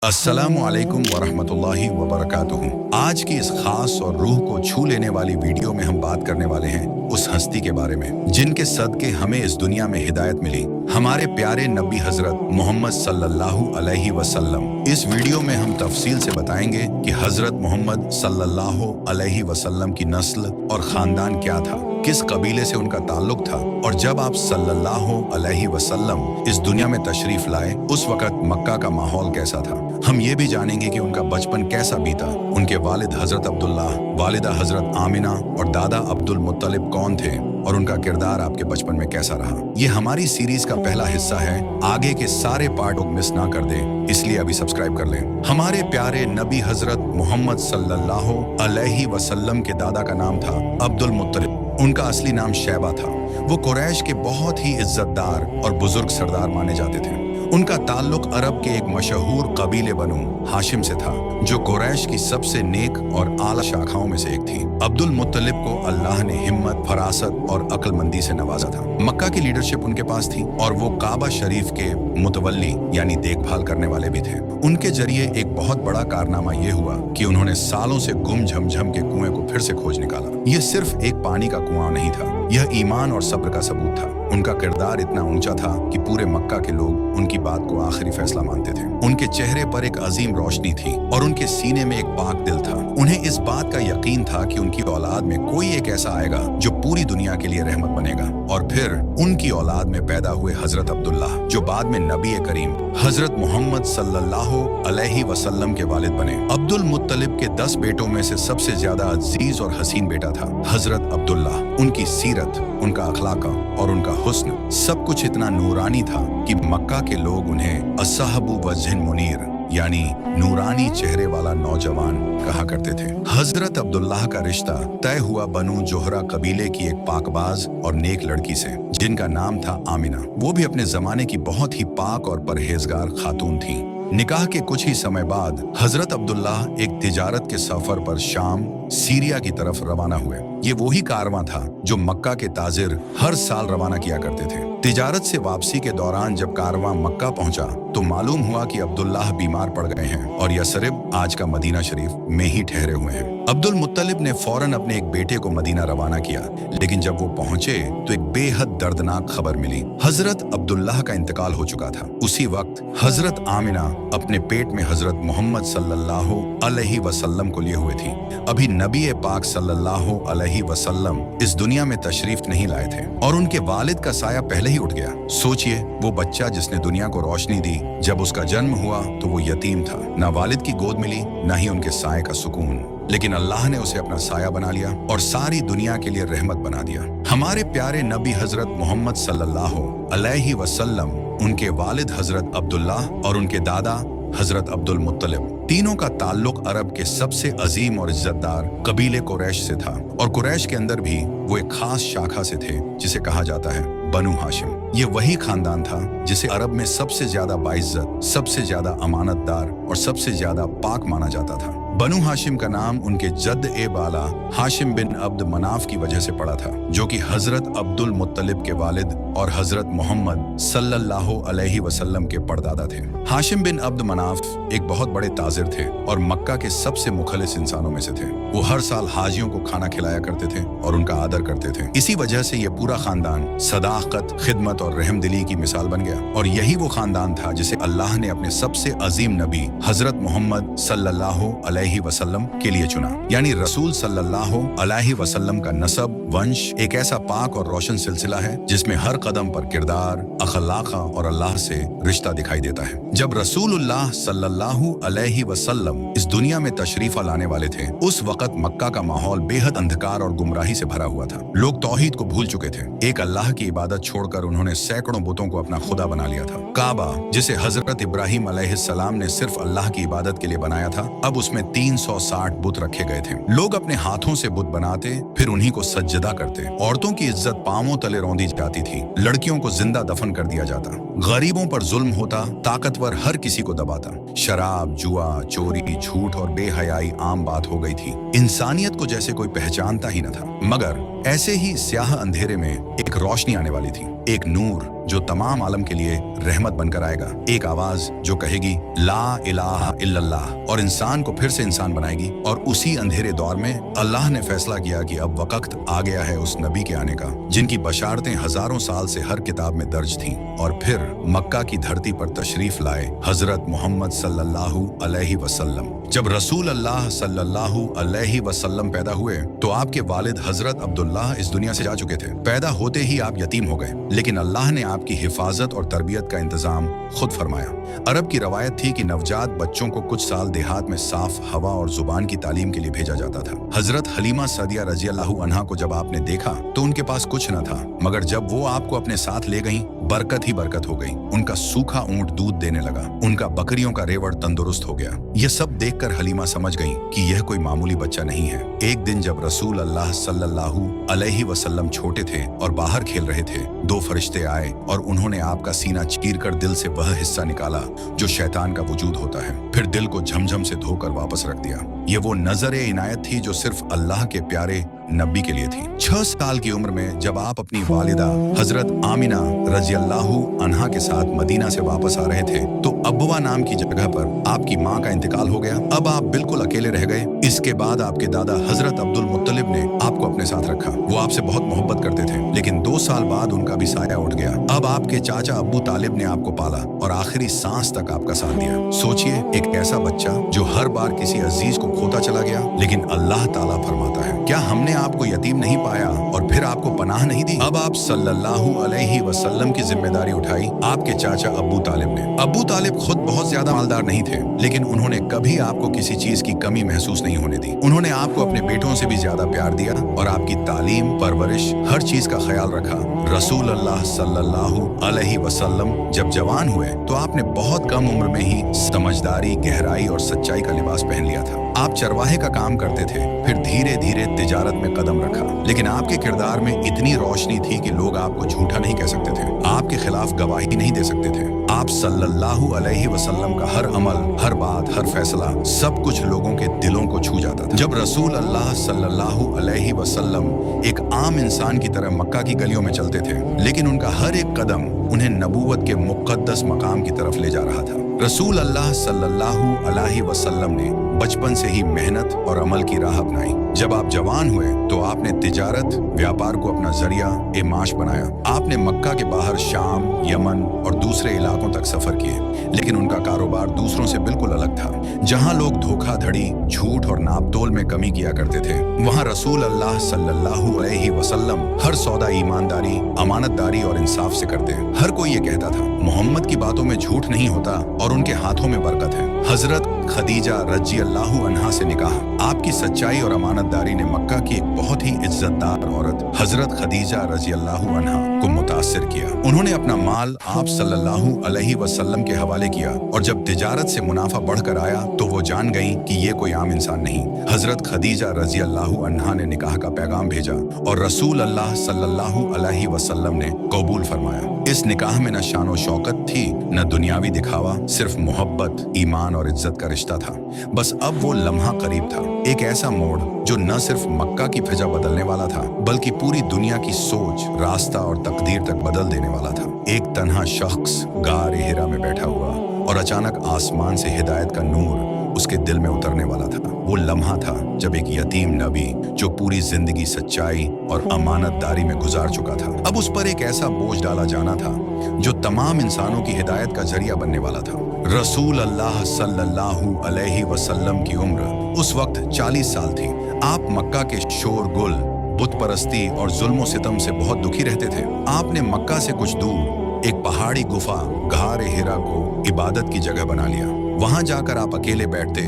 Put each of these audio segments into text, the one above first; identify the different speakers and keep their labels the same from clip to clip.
Speaker 1: अस्सलामु अलैकुम वरहमतुल्लाहि वबरकातुहू। आज की इस खास और रूह को छू लेने वाली वीडियो में हम बात करने वाले हैं उस हस्ती के बारे में जिनके सदके हमें इस दुनिया में हिदायत मिली, हमारे प्यारे नबी हजरत मोहम्मद सल्लल्लाहु अलैहि वसल्लम। इस वीडियो में हम तफसील से बताएंगे कि हजरत मोहम्मद सल्लल्लाहु अलैहि वसल्लम की नस्ल और खानदान क्या था, किस कबीले से उनका ताल्लुक था, और जब आप सल्लल्लाहु अलैहि वसल्लम इस दुनिया में तशरीफ लाए उस वक़्त मक्का का माहौल कैसा था। हम ये भी जानेंगे कि उनका बचपन कैसा बीता, उनके वालिद हजरत अब्दुल्लाह, वालिदा हजरत आमिना और दादा अब्दुल मुत्तलिब कौन थे और उनका किरदार आपके बचपन में कैसा रहा। ये हमारी सीरीज का पहला हिस्सा है, आगे के सारे पार्ट मिस ना कर दें, इसलिए अभी सब्सक्राइब कर लें। हमारे प्यारे नबी हजरत मोहम्मद सल्लल्लाहु अलैहि वसल्लम के दादा का नाम था अब्दुल मुत्तलिब। उनका असली नाम शैबा था। वो कुरैश के बहुत ही इज्जतदार और बुजुर्ग सरदार माने जाते थे। उनका ताल्लुक अरब के एक मशहूर कबीले बनु हाशिम से था, जो कुरैश की सबसे नेक और आला शाखाओं में से एक थी। अब्दुल मुत्तलिब को अल्लाह ने हिम्मत, फरासत और अक्लमंदी से नवाजा था। मक्का की लीडरशिप उनके पास थी और वो काबा शरीफ के मुतवल्ली यानी देखभाल करने वाले भी थे। उनके जरिए एक बहुत बड़ा कारनामा ये हुआ कि उन्होंने सालों से गुम झमझम के कुएं को फिर से खोज निकाला। ये सिर्फ एक पानी का कुआं नहीं था, यह ईमान और सब्र का सबूत था। उनका किरदार इतना ऊंचा था कि पूरे मक्का के लोग उनकी बात को आखिरी फैसला मानते थे। उनके चेहरे पर एक अजीम रोशनी थी और उनके सीने में एक पाक दिल था। उन्हें इस बात का यकीन था कि उनकी औलाद में कोई एक ऐसा आएगा जो पूरी दुनिया के लिए रहमत बनेगा। और फिर उनकी औलाद में पैदा हुए हजरत अब्दुल्लाह, जो बाद में नबी करीम हजरत मोहम्मद सल्लल्लाहु अलैहि वसल्लम के वालिद बने। अब्दुल मुत्तलिब के 10 बेटों में से सबसे ज्यादा अजीज और हसीन बेटा था हजरत अब्दुल्लाह। उनकी सीरत, उनका अखलाका और उनका हुस्न सब कुछ इतना नूरानी था कि मक्का के लोग उन्हें अस्साहबु वजहिन मुनीर यानी नूरानी चेहरे वाला नौजवान कहा करते थे। हजरत अब्दुल्लाह का रिश्ता तय हुआ बनु जोहरा कबीले की एक पाकबाज और नेक लड़की से, जिनका नाम था आमिना। वो भी अपने जमाने की बहुत ही पाक और परहेजगार खातून थी। निकाह के कुछ ही समय बाद हजरत अब्दुल्लाह एक तिजारत के सफर पर शाम, सीरिया की तरफ रवाना हुए। ये वही कारवां था जो मक्का के ताजिर हर साल रवाना किया करते थे। तिजारत से वापसी के दौरान जब कारवां मक्का पहुंचा तो मालूम हुआ कि अब्दुल्लाह बीमार पड़ गए हैं और यसरिब, आज का मदीना शरीफ, में ही ठहरे हुए हैं। अब्दुल मुत्तलिब ने फौरन अपने एक बेटे को मदीना रवाना किया, लेकिन जब वो पहुंचे तो एक बेहद दर्दनाक खबर मिली। हजरत अब्दुल्लाह का इंतकाल हो चुका था। उसी वक्त हजरत आमिना अपने पेट में हजरत मोहम्मद सल्लल्लाहु अलैहि वसल्लम को लिए हुए थी। अभी नबी पाक सल्लल्लाहु अलैहि वसल्लम इस दुनिया में तशरीफ नहीं लाए थे और उनके वालिद का साया पहले ही उठ गया। सोचिए, वो बच्चा जिसने दुनिया को रोशनी दी, जब उसका जन्म हुआ तो वो यतीम था। ना वालिद की गोद मिली, ना ही उनके साए का सुकून, लेकिन अल्लाह ने उसे अपना साया बना लिया और सारी दुनिया के लिए रहमत बना दिया। हमारे प्यारे नबी हजरत मोहम्मद सल्लल्लाहु अलैहि वसल्लम, उनके वालिद हजरत अब्दुल्लाह और उनके दादा हजरत अब्दुल मुत्तलिब, तीनों का ताल्लुक अरब के सबसे अजीम और इज्जतदार कबीले कुरैश से था। और कुरैश के अंदर भी वो एक खास शाखा से थे जिसे कहा जाता है बनु हाशिम। ये वही खानदान था जिसे अरब में सबसे ज्यादा बाइज्जत, सबसे ज्यादा अमानतदार और सबसे ज्यादा पाक माना जाता था। बनु हाशिम का नाम उनके जद ए बाला हाशिम बिन अब्द मनाफ की वजह से पड़ा था, जो कि हजरत अब्दुल मुत्तलिब के वालिद और हजरत मोहम्मद सल्लल्लाहु अलैहि वसल्लम के परदादा थे। हाशिम बिन अब्द मनाफ एक बहुत बड़े ताजिर थे और मक्का के सबसे मुखलिस इंसानों में से थे। वो हर साल हाजियों को खाना खिलाया करते थे और उनका आदर करते थे। इसी वजह से ये पूरा खानदान सदाकत, खिदमत और रहमदिली की मिसाल बन गया। और यही वो खानदान था जिसे अल्लाह ने अपने सबसे अजीम नबी हजरत मोहम्मद सल्लल्लाहु अलैहि वसल्लम के लिए चुना। यानी रसूल सल्लल्लाहु अलैहि वसल्लम का नसब, वंश एक ऐसा पाक और रोशन सिलसिला है जिसमें हर कदम पर किरदार, अखलाका और अल्लाह से रिश्ता दिखाई देता है। जब रसूलुल्लाह सल्लल्लाहु अलैहि वसल्लम इस दुनिया में तशरीफा लाने वाले थे, उस वक्त मक्का का माहौल बेहद अंधकार और गुमराही से भरा हुआ था। लोग तौहीद को भूल चुके थे। एक अल्लाह की इबादत छोड़कर उन्होंने सैकड़ों बुतों को अपना खुदा बना लिया था। काबा, जिसे हजरत इब्राहिम अलैहिस्सलाम ने सिर्फ अल्लाह की इबादत के लिए बनाया था, अब उसमें 360 बुत रखे गए थे। लोग अपने हाथों से बुत बनाते, फिर उन्हीं को सज्जदा करते। औरतों की इज्जत पांवों तले रौंदी जाती थी। लड़कियों को जिंदा दफन कर दिया जाता। गरीबों पर जुल्म होता, ताकतवर हर किसी को दबाता। शराब, जुआ, चोरी, झूठ और बेहयाई आम बात हो गई थी। इंसानियत को जैसे कोई पहचानता ही न था। मगर ऐसे ही स्याह अंधेरे में एक रोशनी आने वाली थी, एक नूर जो तमाम आलम के लिए रहमत बनकर आएगा, एक आवाज जो कहेगी ला इलाहा इल्लल्लाह और इंसान को फिर से इंसान बनाएगी। और उसी अंधेरे दौर में अल्लाह ने फैसला किया कि अब वक्त आ गया है उस नबी के आने का, जिनकी बशारतें हजारों साल से हर किताब में दर्ज थीं। और फिर मक्का की धरती पर तशरीफ लाए हजरत मोहम्मद सल्लल्लाहु अलैहि वसल्लम। जब रसूल अल्लाह सल्लल्लाहु अलैहि वसल्लम पैदा हुए तो आपके वालिद हजरत अब्दुल्लाह इस दुनिया से जा चुके थे। पैदा होते ही आप यतीम हो गए, लेकिन अल्लाह ने आपकी हिफाजत और तरबियत का इंतजाम खुद फरमाया। अरब की रवायत थी कि नवजात बच्चों को कुछ साल देहात में साफ हवा और जुबान की तालीम के लिए भेजा जाता था। हजरत हलीमा सदिया रजी अल्लाहु अन्हा को जब आपने देखा तो उनके पास कुछ न था, मगर जब वो आपको अपने साथ ले गईं, बरकत ही बरकत हो गई। उनका सूखा ऊंट दूध देने लगा, उनका बकरियों का रेवड़ तंदुरुस्त हो गया। ये सब देखकर हलीमा समझ गईं कि यह कोई मामूली बच्चा नहीं है। एक दिन जब रसूल अल्लाह सल्लल्लाहु अलैहि वसल्लम छोटे थे और बाहर खेल रहे थे, दो फरिश्ते आए और उन्होंने आपका सीना चीरकर दिल से वह हिस्सा निकाला जो शैतान का वजूद होता है, फिर दिल को झमझम से धोकर वापस रख दिया। ये वो नजर इनायत थी जो सिर्फ अल्लाह के प्यारे नबी के लिए थी। 6 साल की उम्र में जब आप अपनी वालिदा हजरत आमिना रजी अल्लाहु अन्हा के साथ मदीना से वापस आ रहे थे तो अब्बुआ नाम की जगह पर आपकी माँ का इंतकाल हो गया। अब आप बिल्कुल अकेले रह गए। इसके बाद आपके दादा हजरत अब्दुल मुत्तलिब ने आपको अपने साथ रखा। वो आपसे बहुत मोहब्बत करते थे, लेकिन 2 साल बाद उनका भी साया उठ गया। अब आपके चाचा अब्बू तालिब ने आपको पाला और आखिरी सांस तक आपका साथ दिया। सोचिए, एक ऐसा बच्चा जो हर बार किसी अजीज को खोता चला गया, लेकिन अल्लाह ताला फरमाता है, क्या हमने आपको यतीम नहीं पाया और फिर आपको पनाह नहीं दी? अब आप सल्लल्लाहु अलैहि वसल्लम की जिम्मेदारी उठाई आपके चाचा अब्बू तालिब ने। अब्बू तालिब खुद बहुत ज्यादा मालदार नहीं थे, लेकिन उन्होंने कभी आपको किसी चीज की कमी महसूस नहीं होने दी। उन्होंने आपको अपने बेटों से भी ज्यादा प्यार दिया और आपकी तालीम, परवरिश, हर चीज का ख्याल रखा। रसूल अल्लाह सल्लल्लाहु अलैहि वसल्लम जब जवान हुए तो आपने बहुत कम उम्र में ही समझदारी, गहराई और सच्चाई का लिबास पहन लिया था। आप चरवाहे का काम करते थे, फिर धीरे धीरे तिजारत में कदम रखा, लेकिन आपके किरदार में इतनी रोशनी थी कि लोग आपको झूठा नहीं कह सकते थे, आपके खिलाफ गवाही नहीं दे सकते थे। आप सल्लल्लाहु अलैहि वसल्लम का हर अमल, हर बात, हर फैसला, सब कुछ लोगों के दिलों को छू जाता था। जब रसूल अल्लाह सल्लल्लाहु अलैहि वसल्लम एक आम इंसान की तरह मक्का की गलियों में चलते थे, लेकिन उनका हर एक कदम उन्हें नबूवत के मुक़द्दस मकाम की तरफ ले जा रहा था। रसूल अल्लाह सल्लल्लाहु अलैहि वसल्लम ने बचपन से ही मेहनत और अमल की राह अपनाई। जब आप जवान हुए तो आपने तिजारत, व्यापार को अपना जरिया ए माश बनाया। आपने मक्का के बाहर शाम, यमन और दूसरे इलाकों तक सफर किए, लेकिन उनका कारोबार दूसरों से बिल्कुल अलग था। जहां लोग धोखाधड़ी, झूठ और नापतोल में कमी किया करते थे, वहां रसूल अल्लाह सल्लल्लाहु अलैहि वसल्लम हर सौदा ईमानदारी, अमानतदारी और इंसाफ से करते। हर कोई ये कहता था, मोहम्मद की बातों में झूठ नहीं होता और उनके हाथों में बरकत है। हजरत खदीजा रजी अल्लाहु अन्हा से निकाह। आपकी सच्चाई और अमानतदारी ने मक्का की एक बहुत ही इज्जतदार औरत हजरत खदीजा रजी अल्लाहु अन्हा को मुतासिर किया। उन्होंने अपना माल आप सल्लल्लाहु अलैहि वसल्लम के हवाले किया और जब तिजारत से मुनाफा बढ़कर आया तो वो जान गई कि ये कोई आम इंसान नहीं। हजरत खदीजा रजी अल्लाहु अन्हा ने निकाह का पैगाम भेजा और रसूल अल्लाह सल्लल्लाहु अलैहि वसल्लम ने कबूल फरमाया। इस निकाह में न शान और शौकत थी, न दुनियावी दिखावा, सिर्फ मोहब्बत, ईमान और इज्जत का रिश्ता था। बस अब वो लम्हा करीब था, एक ऐसा मोड़ जो न सिर्फ मक्का की फिजा बदलने वाला था, बल्कि पूरी दुनिया की सोच, रास्ता और तकदीर तक बदल देने वाला था। एक तन्हा शख्स गार-ए हिरा में बैठा हुआ और अचानक आसमान से हिदायत का नूर उसके दिल में उतरने वाला था। वो लम्हा था जब एक यतीम नबी जो पूरी जिंदगी सच्चाई और अमानतदारी में गुजार चुका था, अब उस पर एक ऐसा बोझ डाला जाना था जो तमाम इंसानों की हिदायत का जरिया बनने वाला था। रसूल अल्लाह सल्लल्लाहु अलैहि वसल्लम की उम्र उस वक्त 40 साल थी। आप मक्का के शोरगुल, बुत परस्ती और जुल्म सितम से बहुत दुखी रहते थे। आपने मक्का से कुछ दूर एक पहाड़ी गुफा गार-ए हिरा को इबादत की जगह बना लिया। वहां जाकर आप अकेले बैठते,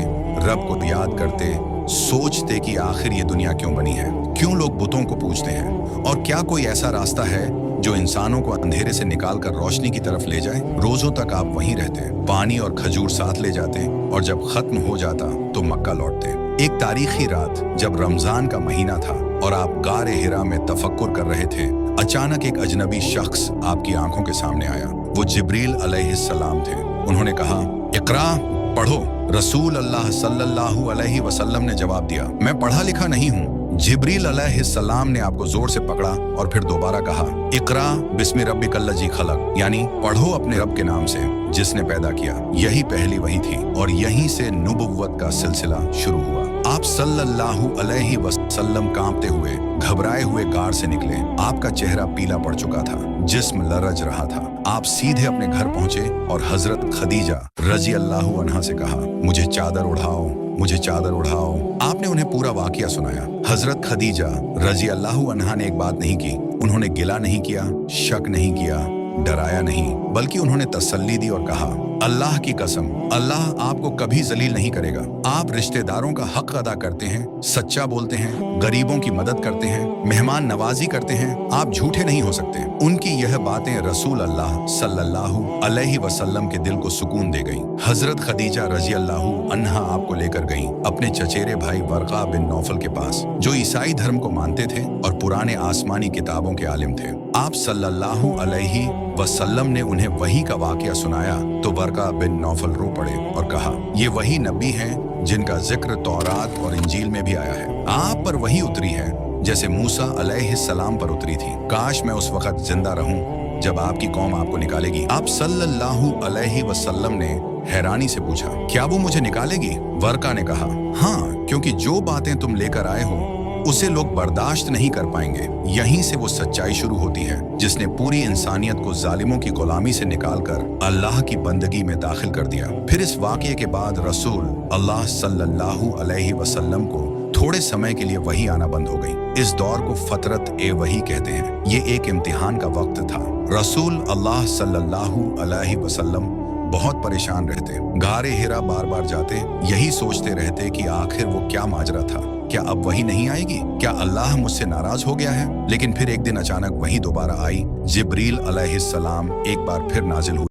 Speaker 1: रब को याद करते, सोचते कि आखिर ये दुनिया क्यों बनी है, क्यों लोग बुतों को पूजते हैं और क्या कोई ऐसा रास्ता है जो इंसानों को अंधेरे से निकालकर रोशनी की तरफ ले जाए। रोजों तक आप वहीं रहते, पानी और खजूर साथ ले जाते और जब खत्म हो जाता तो मक्का लौटते। एक तारीखी रात जब रमजान का महीना था और आप गार-ए हिरा में तफक्कुर कर रहे थे, अचानक एक अजनबी शख्स आपकी आंखों के सामने आया। वो जिब्रील अलैहिस्सलाम थे। उन्होंने कहा, इक़रा, पढ़ो। रसूल अल्लाह सल्लल्लाहु अलैहि वसल्लम ने जवाब दिया, मैं पढ़ा लिखा नहीं हूँ, जिब्रील अलैहिस्सलाम ने आपको जोर से पकड़ा और फिर दोबारा कहा, इकरा बिस्मि रब्बिकल्लज़ी खलक, यानी पढ़ो अपने रब के नाम से जिसने पैदा किया। यही पहली वही थी और यहीं से नुबुव्वत का सिलसिला शुरू हुआ। आप सल्लल्लाहु अलैहि वसल्लम कांपते हुए, घबराए हुए गार से निकले। आपका चेहरा पीला पड़ चुका था, जिस्म लरज रहा था। आप सीधे अपने घर पहुंचे और हजरत खदीजा रजी अल्लाहु अन्हा से कहा, मुझे चादर उड़ाओ, मुझे चादर उड़ाओ। आपने उन्हें पूरा वाकया सुनाया। हजरत खदीजा रजी अल्लाहु अन्हा ने एक बात नहीं की। उन्होंने गिला नहीं किया, शक नहीं किया, डराया नहीं, बल्कि उन्होंने तसल्ली दी और कहा, अल्लाह की कसम, अल्लाह आपको कभी जलील नहीं करेगा। आप रिश्तेदारों का हक अदा करते हैं, सच्चा बोलते हैं, गरीबों की मदद करते हैं, मेहमान नवाजी करते हैं, आप झूठे नहीं हो सकते। उनकी यह बातें रसूल अल्लाह सल्लल्लाहु अलैहि वसल्लम के दिल को सुकून दे गईं। हजरत खदीजा रजी अल्लाहु अन्हा आपको लेकर गईं अपने चचेरे भाई वर्का बिन नौफल के पास, जो ईसाई धर्म को मानते थे और पुराने आसमानी किताबों के आलिम थे। आप सल्लल्लाहु अलैहि वसल्लम ने उन्हें वही का वाकया सुनाया तो वर्का बिन नौफल रो पड़े और कहा, ये वही नबी हैं जिनका जिक्र तौरात और इंजील में भी आया है। आप पर वही उतरी है जैसे मूसा अलैहिस्सलाम पर उतरी थी। काश मैं उस वक्त जिंदा रहूं जब आपकी कौम आपको निकालेगी। आप सल्लल्लाहु अलैहि वसल्लम ने हैरानी से पूछा, क्या वो मुझे निकालेगी? वर्का ने कहा, हाँ, क्योंकि जो बातें तुम लेकर आए हो उसे लोग बर्दाश्त नहीं कर पाएंगे। यहीं से वो सच्चाई शुरू होती है जिसने पूरी इंसानियत को जालिमों की गुलामी से निकालकर अल्लाह की बंदगी में दाखिल कर दिया। फिर इस वाकये के बाद रसूल अल्लाह सल्लल्लाहु अलैहि वसल्लम को थोड़े समय के लिए वही आना बंद हो गई। इस दौर को फतरत ए वही कहते हैं। ये एक इम्तिहान का वक्त था। रसूल अल्लाह सल्लल्लाहु अलैहि वसल्लम बहुत परेशान रहते, गारे हिरा बार बार जाते, यही सोचते रहते कि आखिर वो क्या माजरा था। क्या अब वही नहीं आएगी? क्या अल्लाह मुझसे नाराज हो गया है? लेकिन फिर एक दिन अचानक वही दोबारा आई। जिब्रील अलैहिस्सलाम एक बार फिर नाजिल हुए।